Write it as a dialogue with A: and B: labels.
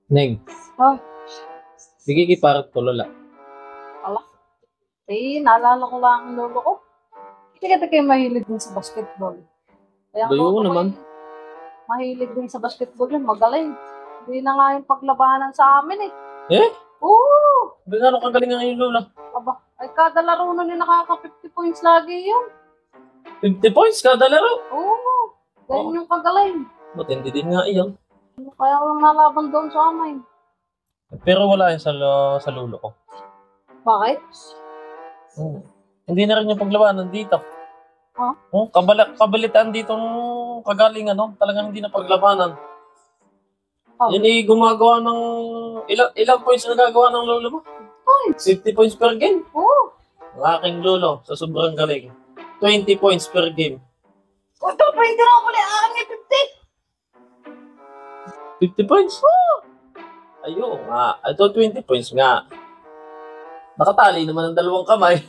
A: Neng,
B: Oh,
A: bigay kay parang tulala.
B: ala. Naalala ko lang ang lolo ko. Hindi kita kayo mahilig din sa basketball. Kaya ang
A: Bayo
B: lolo ko
A: naman.
B: mahilig din sa basketball yun, magaling. Hindi na nga yung paglabanan sa amin eh.
A: Eh?
B: Oo!
A: Gano'n kagaling ang iyong lola?
B: Aba, ay kada laro na ni nakaka 50 points lagi yun.
A: 50 points kada laro.
B: Oo!
A: Oh,
B: Ganyan yung kagaling.
A: matindi din nga iyan.
B: Kaya walang nalaban doon sa amin.
A: Pero wala yan sa lolo ko.
B: Bakit?
A: Hmm. Hindi na rin yung paglabanan dito.
B: Ha?
A: Oh, kabalitaan dito nung kagalingan, no? Talagang hindi na paglabanan.
B: Oh.
A: Yan eh, gumagawa ng... Ilang points na nagagawa ng lolo mo?
B: Points?
A: 50 points per game.
B: Oo!
A: Ang aking lolo, sa sobrang galing. 20 points per game.
B: O, ito, 20 na ako ulit. Akin yung
A: 50 points? Ayun nga. Ito 20 points nga. Nakatali naman ang dalawang kamay.